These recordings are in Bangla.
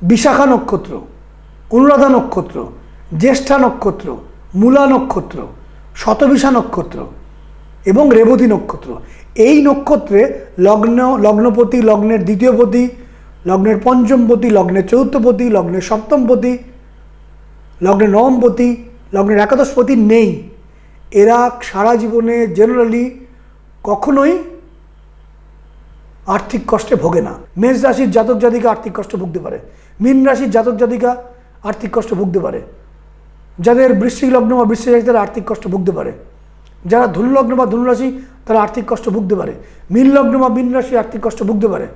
বিশাখা নক্ষত্র, অনুরাধা নক্ষত্র, জ্যেষ্ঠা নক্ষত্র, মূলা নক্ষত্র, শতবিশা নক্ষত্র এবং রেবতী নক্ষত্র। এই নক্ষত্রে লগ্নপতি, লগ্নের দ্বিতীয়পতি, লগ্নের পঞ্চমপতি, লগ্নের চতুর্থপতি, লগ্নের সপ্তমপতি, লগ্নের নবমপতি, লগ্নের একাদশপতি নেই। এরা সারা জীবনে জেনারেলি কখনোই আর্থিক কষ্টে ভোগে না। মেষ রাশির জাতক জাতিকা আর্থিক কষ্ট ভুগতে পারে, মীন রাশির জাতক জাতিকা আর্থিক কষ্ট ভুগতে পারে, যাদের বৃশ্চিক লগ্ন বা বৃশ্চিক রাশি তারা আর্থিক কষ্ট ভুগতে পারে, যারা ধনু লগ্ন বা ধনু রাশি তারা আর্থিক কষ্ট ভুগতে পারে, মীন লগ্ন বা মীন রাশি আর্থিক কষ্ট ভুগতে পারে।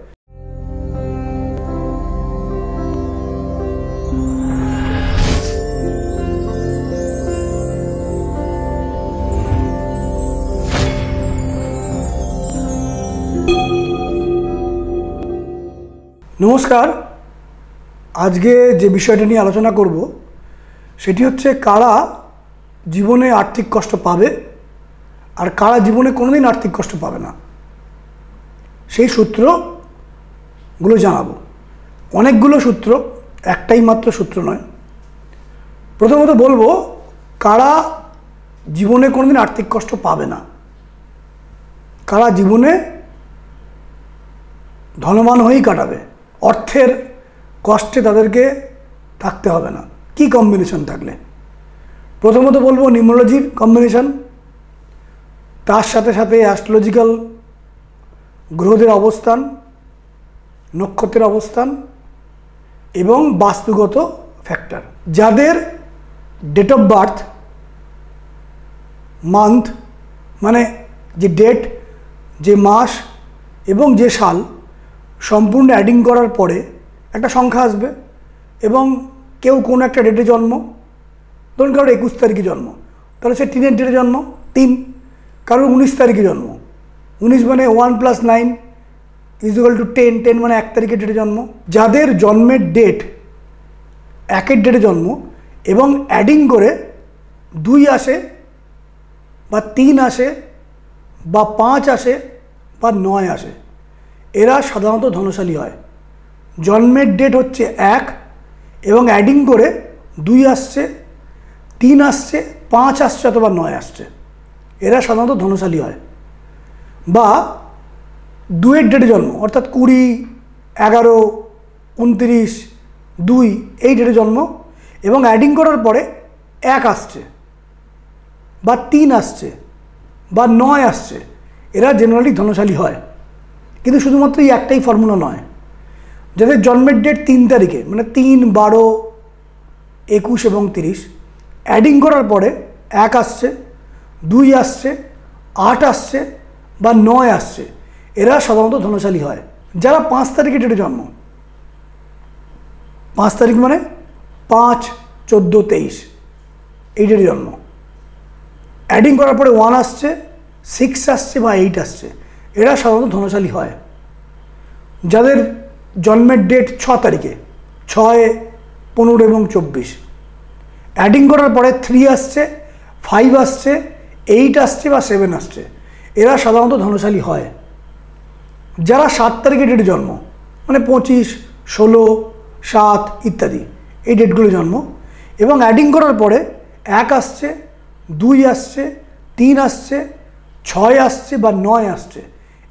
নমস্কার, আজকে যে বিষয়টা নিয়ে আলোচনা করব সেটি হচ্ছে কারা জীবনে আর্থিক কষ্ট পাবে আর কারা জীবনে কোনোদিন আর্থিক কষ্ট পাবে না, সেই সূত্রগুলো জানাবো। অনেকগুলো সূত্র, একটাই মাত্র সূত্র নয়। প্রথমত বলবো কারা জীবনে কোনোদিন আর্থিক কষ্ট পাবে না, কারা জীবনে ধনবান হয়েই কাটাবে, অর্থের কষ্টে তাদেরকে থাকতে হবে না। কি কম্বিনেশন থাকলে? প্রথমত বলবো নিউমোলজির কম্বিনেশন, তার সাথে সাথে অ্যাস্ট্রোলজিক্যাল গ্রহদের অবস্থান, নক্ষত্রের অবস্থান এবং বাস্তুগত ফ্যাক্টর। যাদের ডেট অফ বার্থ, মান্থ মানে যে ডেট, যে মাস এবং যে সাল সম্পূর্ণ অ্যাডিং করার পরে একটা সংখ্যা আসবে এবং কেউ কোনো একটা ডেটে জন্ম, ধরুন কারোর 21 তারিখে জন্ম, তাহলে সে 3-এর ডেটে জন্ম 3, কারোর 19 তারিখে জন্ম, 19 মানে 1 + 9 = 10, 10 মানে 1 তারিখের ডেটে জন্ম। যাদের জন্মের ডেট 1-এর ডেটে জন্ম এবং অ্যাডিং করে 2 আসে বা 3 আসে বা 5 আসে বা 9 আসে, এরা সাধারণত ধনশালী হয়। জন্মের ডেট হচ্ছে 1 এবং অ্যাডিং করে 2 আসছে, 3 আসছে, 5 আসছে অথবা 9 আসছে, এরা সাধারণত ধনশালী হয়। বা 2-এর ডেটে জন্ম অর্থাৎ 20, 11, 29, 2 এই ডেটে জন্ম এবং অ্যাডিং করার পরে 1 আসছে বা 3 আসছে বা 9 আসছে, এরা জেনারেলি ধনশালী হয়। কিন্তু শুধুমাত্র এই একটাই ফর্মুলা নয়। যাদের জন্মের ডেট 3 তারিখে মানে 3, 12, 21 এবং 30, অ্যাডিং করার পরে 1 আসছে, 2 আসছে, 8 আসছে বা 9 আসছে, এরা সাধারণত ধনশালী হয়। যারা 5 তারিখে ডেটে জন্ম, 5 তারিখ মানে 5, 14, 23 এই ডেটে জন্ম, অ্যাডিং করার পরে 1 আসছে, 6 আসছে বা 8 আসছে, এরা সাধারণত ধনশালী হয়। যাদের জন্মের ডেট 6 তারিখে 6, 15 এবং 24, অ্যাডিং করার পরে 3 আসছে, 5 আসছে, 8 আসছে বা 7 আসছে, এরা সাধারণত ধনশালী হয়। যারা 7 তারিখে ডেটে জন্ম মানে 25, 16, 7 ইত্যাদি এই ডেটগুলো জন্ম এবং অ্যাডিং করার পরে 1 আসছে, 2 আসছে, 3 আসছে, 6 আসছে বা 9 আসছে,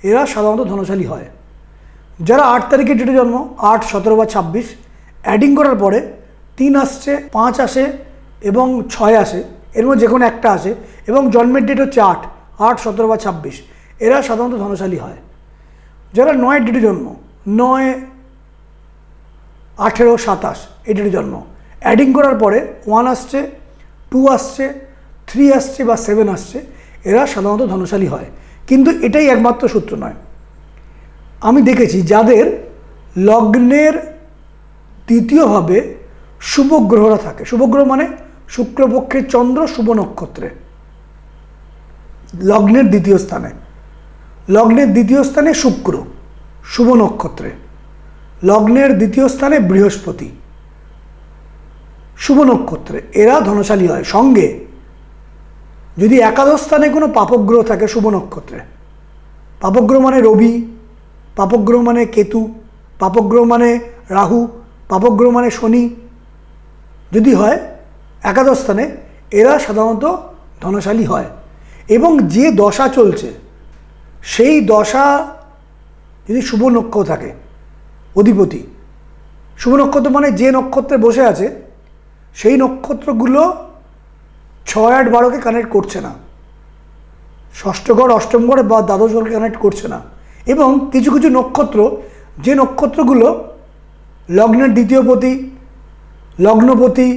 এরা সাধারণত ধনশালী হয়। যারা 8 তারিখে ডেটে জন্ম 8, 17 বা 26, অ্যাডিং করার পরে 3 আসছে, 5 আসে এবং 6 আসে, এর মধ্যে যে কোনো একটা আসে এবং জন্মের ডেট হচ্ছে 8, 17 বা 26, এরা সাধারণত ধনশালী হয়। যারা 9-এর ডেটে জন্ম 9, 18, 27 এই ডেটে জন্ম, অ্যাডিং করার পরে 1 আসছে, 2 আসছে, 3 আসছে বা 7 আসছে, এরা সাধারণত ধনশালী হয়। কিন্তু এটাই একমাত্র সূত্র নয়। আমি দেখেছি যাদের লগ্নের দ্বিতীয়ভাবে শুভগ্রহরা থাকে, শুভগ্রহ মানে শুক্লপক্ষের চন্দ্র শুভ নক্ষত্রে, লগ্নের দ্বিতীয় স্থানে, লগ্নের দ্বিতীয় স্থানে শুক্র শুভ নক্ষত্রে, লগ্নের দ্বিতীয় স্থানে বৃহস্পতি শুভ নক্ষত্রে, এরা ধনশালী হয়। সঙ্গে যদি একাদশ স্থানে কোনো পাপগ্রহ থাকে শুভ নক্ষত্রে, পাপগ্রহ মানে রবি, পাপগ্রহ মানে কেতু, পাপগ্রহ মানে রাহু, পাপগ্রহ মানে শনি যদি হয় একাদশ স্থানে, এরা সাধারণত ধনশালী হয়। এবং যে দশা চলছে সেই দশা যদি শুভ নক্ষত্র থাকে, অধিপতি শুভ নক্ষত্র মানে যে নক্ষত্রে বসে আছে সেই নক্ষত্রগুলো 6, 8, 12কে কানেক্ট করছে না, ষষ্ঠ ঘর, অষ্টম ঘর বা দ্বাদশ ঘরকে কানেক্ট করছে না। এবং কিছু কিছু নক্ষত্র, যে নক্ষত্রগুলো লগ্নের দ্বিতীয়পতি, লগ্নপতি,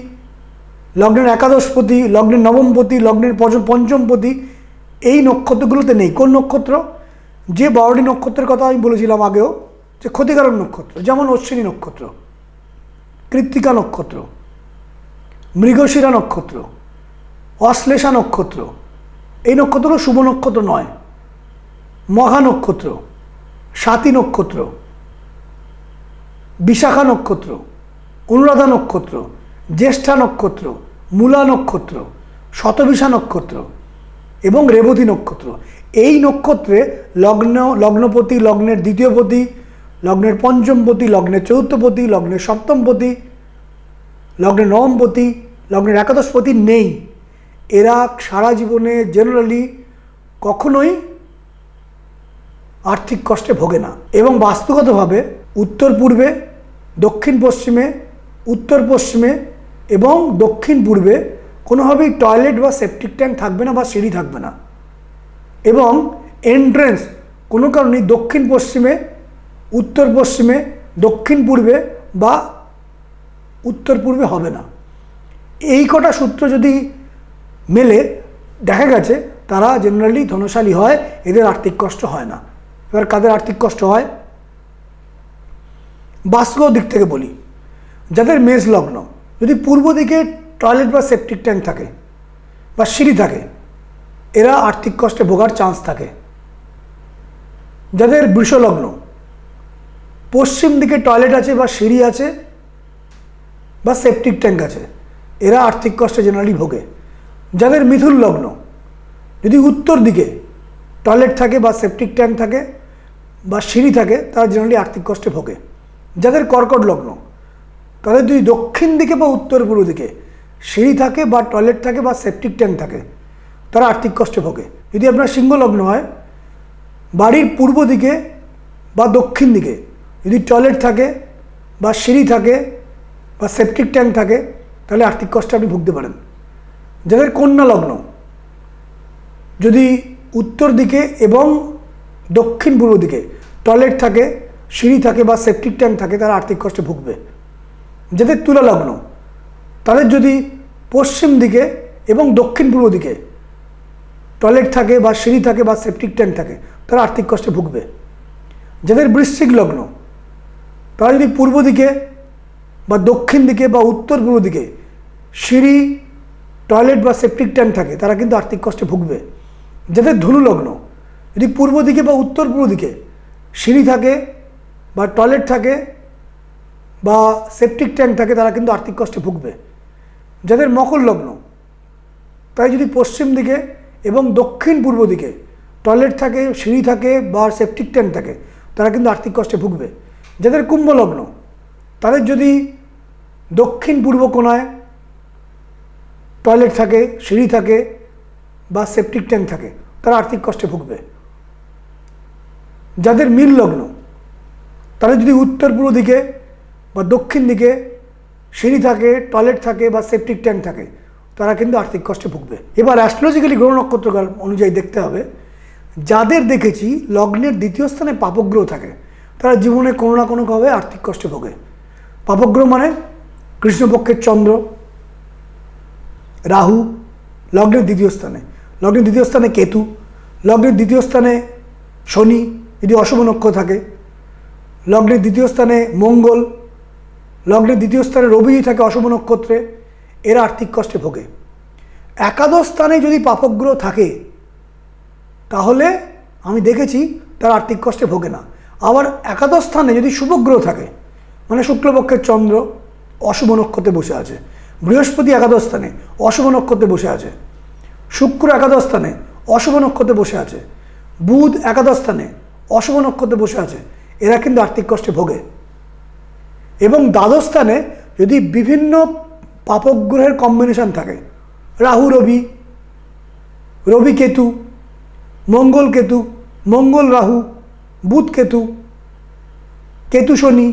লগ্নের একাদশপতি, লগ্নের নবমপতি, লগ্নের পঞ্চমপতি, এই নক্ষত্রগুলোতে নেই। কোন নক্ষত্র? যে 12টি নক্ষত্রের কথা আমি বলেছিলাম আগেও, যে ক্ষতিকারক নক্ষত্র, যেমন অশ্বিনী নক্ষত্র, কৃত্তিকা নক্ষত্র, মৃগশিরা নক্ষত্র, অশ্লেষা নক্ষত্র, এই নক্ষত্রগুলো শুভ নক্ষত্র নয়। মঘা নক্ষত্র, স্বাতী নক্ষত্র, বিশাখা নক্ষত্র, অনুরাধা নক্ষত্র, জ্যেষ্ঠা নক্ষত্র, মূলা নক্ষত্র, শতবিশা নক্ষত্র এবং রেবতী নক্ষত্র, এই নক্ষত্রে লগ্নপতি, লগ্নের দ্বিতীয়পতি, লগ্নের পঞ্চমপতি, লগ্নের চতুর্থপতি, লগ্নের সপ্তমপতি, লগ্নের নবমপতি, লগ্নের একাদশপতি নেই। এরা সারা জীবনে জেনারেলি কখনোই আর্থিক কষ্টে ভোগে না। এবং বাস্তুগতভাবে উত্তর পূর্বে, দক্ষিণ পশ্চিমে, উত্তর পশ্চিমে এবং দক্ষিণ পূর্বে কোনোভাবেই টয়লেট বা সেপটিক ট্যাঙ্ক থাকবে না বা সিঁড়ি থাকবে না। এবং এন্ট্রেন্স কোনো কারণেই দক্ষিণ পশ্চিমে, উত্তর পশ্চিমে, দক্ষিণ পূর্বে বা উত্তর পূর্বে হবে না। এই কটা সূত্র যদি মেলে দেখা গেছে তারা জেনারেলি ধনশালী হয়, এদের আর্থিক কষ্ট হয় না। এবার কাদের আর্থিক কষ্ট হয়? বাস্তুগত দিক থেকে বলি, যাদের মেষ লগ্ন, যদি পূর্ব দিকে টয়লেট বা সেপটিক ট্যাঙ্ক থাকে বা সিঁড়ি থাকে, এরা আর্থিক কষ্টে ভোগার চান্স থাকে। যাদের বৃষ লগ্ন, পশ্চিম দিকে টয়লেট আছে বা সিঁড়ি আছে বা সেপটিক ট্যাঙ্ক আছে, এরা আর্থিক কষ্টে জেনারেলি ভোগে। যাদের মিথুন লগ্ন, যদি উত্তর দিকে টয়লেট থাকে বা সেপটিক ট্যাঙ্ক থাকে বা সিঁড়ি থাকে, তারা জেনারেলি আর্থিক কষ্টে ভোগে। যাদের কর্কট লগ্ন, তাদের যদি দক্ষিণ দিকে বা উত্তর পূর্ব দিকে সিঁড়ি থাকে বা টয়লেট থাকে বা সেপটিক ট্যাঙ্ক থাকে, তারা আর্থিক কষ্টে ভোগে। যদি আপনার সিংহ লগ্ন হয়, বাড়ির পূর্ব দিকে বা দক্ষিণ দিকে যদি টয়লেট থাকে বা সিঁড়ি থাকে বা সেপটিক ট্যাঙ্ক থাকে, তাহলে আর্থিক কষ্টে আপনি ভুগতে পারেন। যাদের কন্যা লগ্ন, যদি উত্তর দিকে এবং দক্ষিণ পূর্ব দিকে টয়লেট থাকে, সিঁড়ি থাকে বা সেপটিক ট্যাঙ্ক থাকে, তারা আর্থিক কষ্টে ভুগবে। যাদের তুলা লগ্ন, তাদের যদি পশ্চিম দিকে এবং দক্ষিণ পূর্ব দিকে টয়লেট থাকে বা সিঁড়ি থাকে বা সেপটিক ট্যাঙ্ক থাকে, তারা আর্থিক কষ্টে ভুগবে। যাদের বৃশ্চিক লগ্ন, তারা যদি পূর্ব দিকে বা দক্ষিণ দিকে বা উত্তর পূর্ব দিকে সিঁড়ি, টয়লেট বা সেপটিক ট্যাঙ্ক থাকে, তারা কিন্তু আর্থিক কষ্টে ভুগবে। যাদের ধনু লগ্ন, যদি পূর্ব দিকে বা উত্তর পূর্ব দিকে সিঁড়ি থাকে বা টয়লেট থাকে বা সেপটিক ট্যাঙ্ক থাকে, তারা কিন্তু আর্থিক কষ্টে ভুগবে। যাদের মকর লগ্ন, তাই যদি পশ্চিম দিকে এবং দক্ষিণ পূর্ব দিকে টয়লেট থাকে, সিঁড়ি থাকে বা সেপটিক ট্যাঙ্ক থাকে, তারা কিন্তু আর্থিক কষ্টে ভুগবে। যাদের কুম্ভ লগ্ন, তাদের যদি দক্ষিণ পূর্ব কোণায় টয়লেট থাকে, সিঁড়ি থাকে বা সেপটিক ট্যাঙ্ক থাকে, তারা আর্থিক কষ্টে ভুগবে। যাদের মীন লগ্ন, তাদের যদি উত্তর পূর্ব দিকে বা দক্ষিণ দিকে সিঁড়ি থাকে, টয়লেট থাকে বা সেপটিক ট্যাঙ্ক থাকে, তারা কিন্তু আর্থিক কষ্টে ভুগবে। এবার অ্যাস্ট্রোলজিক্যালি গ্রহ নক্ষত্রকাল অনুযায়ী দেখতে হবে, যাদের দেখেছি লগ্নের দ্বিতীয় স্থানে পাপগ্রহ থাকে, তারা জীবনে কোনো না কোনোভাবে আর্থিক কষ্টে ভোগে। পাপগ্রহ মানে কৃষ্ণপক্ষের চন্দ্র, রাহু, লগ্নের দ্বিতীয় স্থানে, লগ্নের দ্বিতীয় স্থানে কেতু, লগ্নের দ্বিতীয় স্থানে শনি যদি অশুভ নক্ষত্র থাকে, লগ্নের দ্বিতীয় স্থানে মঙ্গল, লগ্নের দ্বিতীয় স্থানে রবি থাকে অশুভ নক্ষত্রে, এরা আর্থিক কষ্টে ভোগে। একাদশ স্থানে যদি পাপগ্রহ থাকে, তাহলে আমি দেখেছি তারা আর্থিক কষ্টে ভোগে না। আবার একাদশ স্থানে যদি শুভগ্রহ থাকে, মানে শুক্লপক্ষের চন্দ্র অশুভ নক্ষত্রে বসে আছে, বৃহস্পতি একাদশ স্থানে অশুভ নক্ষত্রে বসে আছে, শুক্র একাদশ স্থানে অশুভ নক্ষত্রে বসে আছে, বুধ একাদশ স্থানে অশুভ নক্ষত্রে বসে আছে, এরা কিন্তু আর্থিক কষ্টে ভোগে। এবং দ্বাদশ স্থানে যদি বিভিন্ন পাপগ্রহের কম্বিনেশন থাকে, রাহু রবি, রবি কেতু, মঙ্গল কেতু, মঙ্গল রাহু, বুধ কেতু, কেতু শনি,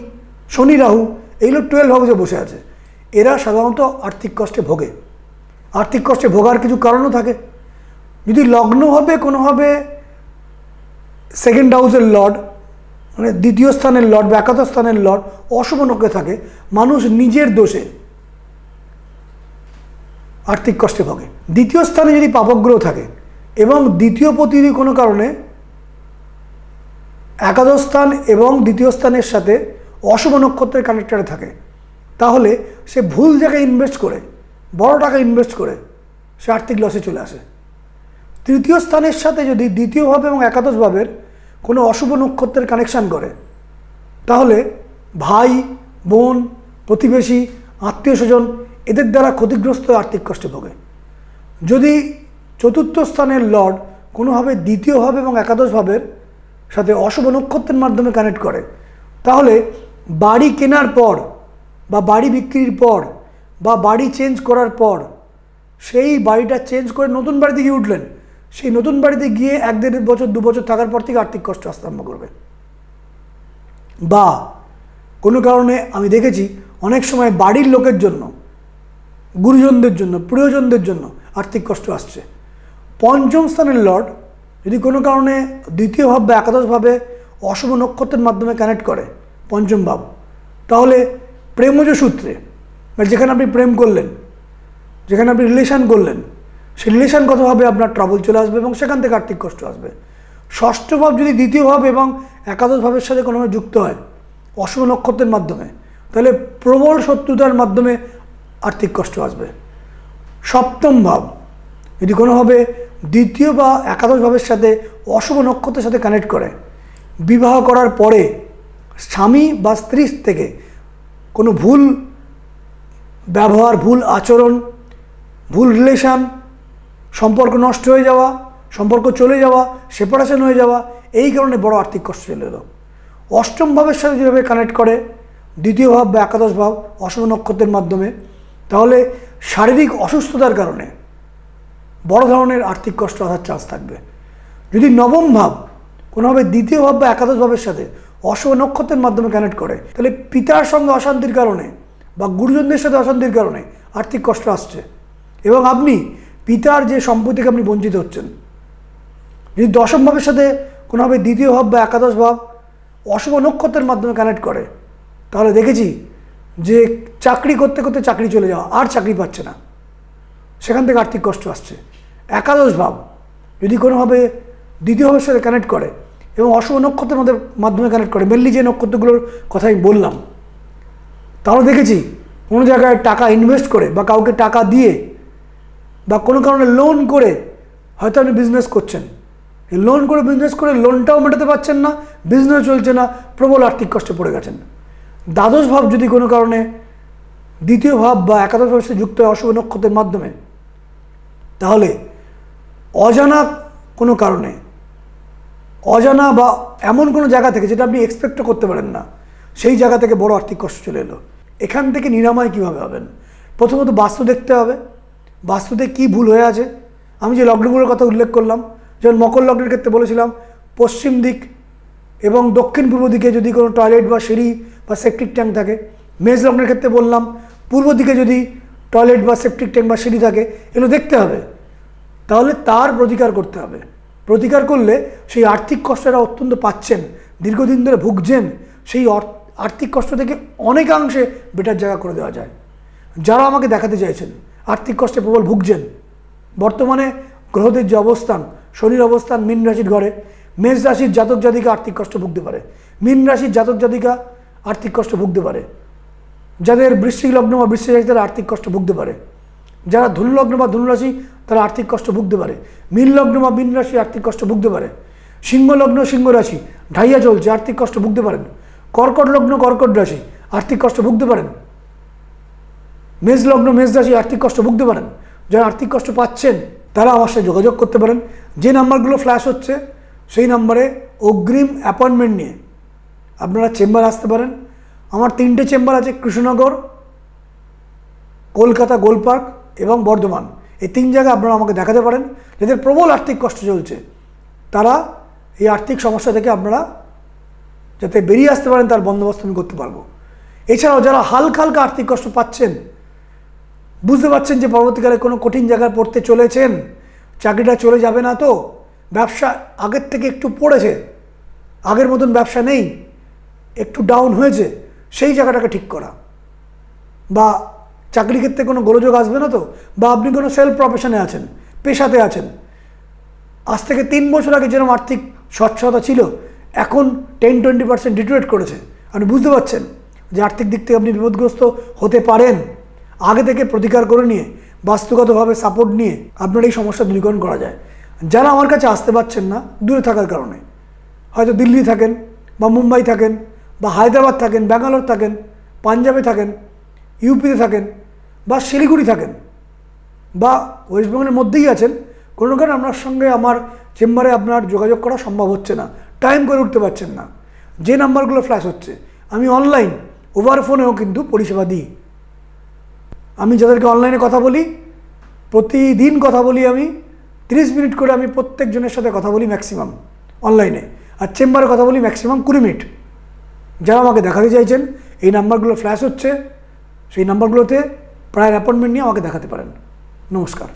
শনি রাহু, এইগুলো 12 হাউসে বসে আছে, এরা সাধারণত আর্থিক কষ্টে ভোগে। আর্থিক কষ্টে ভোগার কিছু কারণও থাকে। যদি লগ্ন হবে কোনোভাবে সেকেন্ড হাউসের লর্ড, মানে দ্বিতীয় স্থানের লর্ড বা একাদশ স্থানের লর্ড অশুভ নক্ষত্রে থাকে, মানুষ নিজের দোষে আর্থিক কষ্টে ভোগে। দ্বিতীয় স্থানে যদি পাপগ্রহ থাকে এবং দ্বিতীয় পতি যদি কোনো কারণে একাদশ স্থান এবং দ্বিতীয় স্থানের সাথে অশুভ নক্ষত্রের কানেক্টেডে থাকে, তাহলে সে ভুল জায়গায় ইনভেস্ট করে, বড় টাকা ইনভেস্ট করে সে আর্থিক লসে চলে আসে। তৃতীয় স্থানের সাথে যদি দ্বিতীয় ভাব এবং একাদশ ভাবের কোনো অশুভ নক্ষত্রের কানেকশান করে, তাহলে ভাই, বোন, প্রতিবেশী, আত্মীয় স্বজন এদের দ্বারা ক্ষতিগ্রস্ত আর্থিক কষ্টে ভোগে। যদি চতুর্থ স্থানের লর্ড কোনোভাবে দ্বিতীয় ভাব এবং একাদশ ভাবের সাথে অশুভ নক্ষত্রের মাধ্যমে কানেক্ট করে, তাহলে বাড়ি কেনার পর বা বাড়ি বিক্রির পর বা বাড়ি চেঞ্জ করার পর, সেই বাড়িটা চেঞ্জ করে নতুন বাড়িতে গিয়ে উঠলেন, সেই নতুন বাড়িতে গিয়ে 1-1.5 বছর 2 বছর থাকার পর থেকে আর্থিক কষ্ট আসতে আরম্ভ করবে। বা কোনো কারণে আমি দেখেছি অনেক সময় বাড়ির লোকের জন্য, গুরুজনদের জন্য, প্রিয়জনদের জন্য আর্থিক কষ্ট আসছে। পঞ্চম স্থানের লর্ড যদি কোনো কারণে দ্বিতীয় ভাব বা একাদশ ভাবে অশুভ নক্ষত্রের মাধ্যমে কানেক্ট করে, পঞ্চম ভাব, তাহলে প্রেমজ সূত্রে, মানে যেখানে আপনি প্রেম করলেন, যেখানে আপনি রিলেশান করলেন, সেই রিলেশানগতভাবে আপনার ট্রাবল চলে আসবে এবং সেখান থেকে আর্থিক কষ্ট আসবে। ষষ্ঠ ভাব যদি দ্বিতীয় ভাব এবং একাদশ ভাবের সাথে কোনোভাবে যুক্ত হয় অশুভ নক্ষত্রের মাধ্যমে, তাহলে প্রবল শত্রুতার মাধ্যমে আর্থিক কষ্ট আসবে। সপ্তম ভাব যদি কোনোভাবে দ্বিতীয় বা একাদশ ভাবের সাথে অশুভ নক্ষত্রের সাথে কানেক্ট করে, বিবাহ করার পরে স্বামী বা স্ত্রীর থেকে কোনো ভুল ব্যবহার, ভুল আচরণ, ভুল রিলেশান, সম্পর্ক নষ্ট হয়ে যাওয়া, সম্পর্ক চলে যাওয়া, সেপারেশন হয়ে যাওয়া, এই কারণে বড় আর্থিক কষ্ট চলে এলো। অষ্টম ভাবের সাথে যেভাবে কানেক্ট করে দ্বিতীয় ভাব বা একাদশ ভাব অশুভ নক্ষত্রের মাধ্যমে, তাহলে শারীরিক অসুস্থতার কারণে বড় ধরনের আর্থিক কষ্ট আসার চান্স থাকবে। যদি নবম ভাব কোনোভাবে দ্বিতীয় ভাব বা একাদশ ভাবের সাথে অশুভ নক্ষত্রের মাধ্যমে কানেক্ট করে, তাহলে পিতার সঙ্গে অশান্তির কারণে বা গুরুজনদের সাথে অশান্তির কারণে আর্থিক কষ্ট আসছে এবং আপনি পিতার যে সম্পত্তি থেকে আপনি বঞ্চিত হচ্ছেন। যদি দশম ভাবের সাথে কোনোভাবে দ্বিতীয় ভাব বা একাদশ ভাব অশুভ নক্ষত্রের মাধ্যমে কানেক্ট করে, তাহলে দেখেছি যে চাকরি করতে করতে চাকরি চলে যাওয়া, আর চাকরি পাচ্ছে না, সেখান থেকে আর্থিক কষ্ট আসছে। একাদশ ভাব যদি কোনোভাবে দ্বিতীয় ভাবের সাথে কানেক্ট করে এবং অশুভ নক্ষত্রের মাধ্যমে কানেক্ট করে, মেনলি যে নক্ষত্রগুলোর কথা আমি বললাম, তাহলে দেখেছি কোনো জায়গায় টাকা ইনভেস্ট করে বা কাউকে টাকা দিয়ে বা কোনো কারণে লোন করে হয়তো আপনি বিজনেস করছেন, এই লোন করে বিজনেস করে লোনটাও মেটাতে পারছেন না, বিজনেস চলছে না, প্রবল আর্থিক কষ্টে পড়ে গেছেন। দ্বাদশ ভাব যদি কোনো কারণে দ্বিতীয় ভাব বা একাদশ ভাবের সাথে যুক্ত হয় অশুভ নক্ষত্রের মাধ্যমে, তাহলে অজানা কোনো কারণে, অজানা বা এমন কোনো জায়গা থেকে যেটা আপনি এক্সপেক্টও করতে পারেন না, সেই জায়গা থেকে বড় আর্থিক কষ্ট চলে এলো। এখান থেকে নিরাময় কীভাবে হবেন? প্রথমত বাস্তু দেখতে হবে, বাস্তুতে কী ভুল হয়ে আছে। আমি যে লগ্নগুলোর কথা উল্লেখ করলাম, যেমন মকর লগ্নের ক্ষেত্রে বলেছিলাম পশ্চিম দিক এবং দক্ষিণ পূর্ব দিকে যদি কোনো টয়লেট বা সিঁড়ি বা সেপটিক ট্যাঙ্ক থাকে। মেষ লগ্নের ক্ষেত্রে বললাম পূর্ব দিকে যদি টয়লেট বা সেপটিক ট্যাঙ্ক বা সিঁড়ি থাকে, এগুলো দেখতে হবে, তাহলে তার প্রতিকার করতে হবে। প্রতিকার করলে সেই আর্থিক কষ্টটা অত্যন্ত পাচ্ছেন, দীর্ঘদিন ধরে ভুগছেন, সেই আর্থিক কষ্ট থেকে অনেকাংশে বেটার জায়গা করে দেওয়া যায়। যারা আমাকে দেখাতে চাইছেন আর্থিক কষ্টে প্রবল ভুগছেন, বর্তমানে গ্রহদের যে অবস্থান, শনির অবস্থান মীন রাশির ঘরে, মেষ রাশির জাতক জাতিকা আর্থিক কষ্ট ভুগতে পারে, মীন রাশির জাতক জাতিকা আর্থিক কষ্ট ভুগতে পারে, যাদের বৃশ্চিক লগ্ন বা বৃশ্চিক রাশি তারা আর্থিক কষ্ট ভুগতে পারে, যারা ধনু লগ্ন বা ধনু রাশি তারা আর্থিক কষ্ট ভুগতে পারে, মীন লগ্ন বা মীন রাশি আর্থিক কষ্ট ভুগতে পারে, সিংহ লগ্ন সিংহ রাশি ঢাইয়া চলছে আর্থিক কষ্ট ভুগতে পারেন, কর্কট লগ্ন কর্কট রাশি আর্থিক কষ্ট ভুগতে পারেন, মেষ লগ্ন মেষ রাশি আর্থিক কষ্ট ভুগতে পারেন। যারা আর্থিক কষ্ট পাচ্ছেন তারা আমার সাথে যোগাযোগ করতে পারেন। যে নাম্বারগুলো ফ্ল্যাশ হচ্ছে সেই নাম্বারে অগ্রিম অ্যাপয়েন্টমেন্ট নিয়ে আপনারা চেম্বার আসতে পারেন। আমার 3টে চেম্বার আছে, কৃষ্ণনগর, কলকাতা গোলপার্ক এবং বর্ধমান। এই 3 জায়গায় আপনারা আমাকে দেখাতে পারেন। যাদের প্রবল আর্থিক কষ্ট চলছে তারা এই আর্থিক সমস্যা থেকে আপনারা যাতে বেরিয়ে আসতে পারেন তার বন্দোবস্ত আমি করতে পারবো। এছাড়াও যারা হালকা হালকা আর্থিক কষ্ট পাচ্ছেন, বুঝতে পারছেন যে পরবর্তীকালে কোনো কঠিন জায়গায় পড়তে চলেছেন, চাকরিটা চলে যাবে না, তো ব্যবসা আগের থেকে একটু পড়েছে, আগের মতন ব্যবসা নেই, একটু ডাউন হয়েছে, সেই জায়গাটাকে ঠিক করা, বা চাকরি ক্ষেত্রে কোনো গোলযোগ আসবে না তো, বা আপনি কোনো সেলফ প্রফেশনে আছেন, পেশাতে আছেন, আজ থেকে 3 বছর আগে যেরকম আর্থিক স্বচ্ছতা ছিল এখন 10-20% ডিটোরেট করেছে। আপনি বুঝতে পারছেন যে আর্থিক দিক থেকে আপনি বিপদগ্রস্ত হতে পারেন। আগে থেকে প্রতিকার করে নিয়ে বাস্তুগতভাবে সাপোর্ট নিয়ে আপনার এই সমস্যা দূরীকরণ করা যায়। যারা আমার কাছে আসতে পারছেন না দূরে থাকার কারণে, হয়তো দিল্লি থাকেন বা মুম্বাই থাকেন বা হায়দ্রাবাদ থাকেন, ব্যাঙ্গালোর থাকেন, পাঞ্জাবে থাকেন, ইউপিতে থাকেন বা শিলিগুড়ি থাকেন বা ওয়েস্ট বেঙ্গলের মধ্যেই আছেন, কোনো কারণে আপনার সঙ্গে আমার চেম্বারে আপনার যোগাযোগ করা সম্ভব হচ্ছে না, টাইম করে উঠতে পারছেন না, যে নাম্বারগুলো ফ্ল্যাশ হচ্ছে, আমি অনলাইন ওভার ফোনেও কিন্তু পরিষেবা দিই। আমি যাদেরকে অনলাইনে কথা বলি, প্রতিদিন কথা বলি, আমি 30 মিনিট করে আমি প্রত্যেকজনের সাথে কথা বলি ম্যাক্সিমাম অনলাইনে, আর চেম্বারে কথা বলি ম্যাক্সিমাম 20 মিনিট। যারা আমাকে দেখাতে চাইছেন এই নাম্বারগুলো ফ্ল্যাশ হচ্ছে, সেই নাম্বারগুলোতে প্রায় অ্যাপয়েন্টমেন্ট নিয়ে আমাকে দেখাতে পারেন। নমস্কার।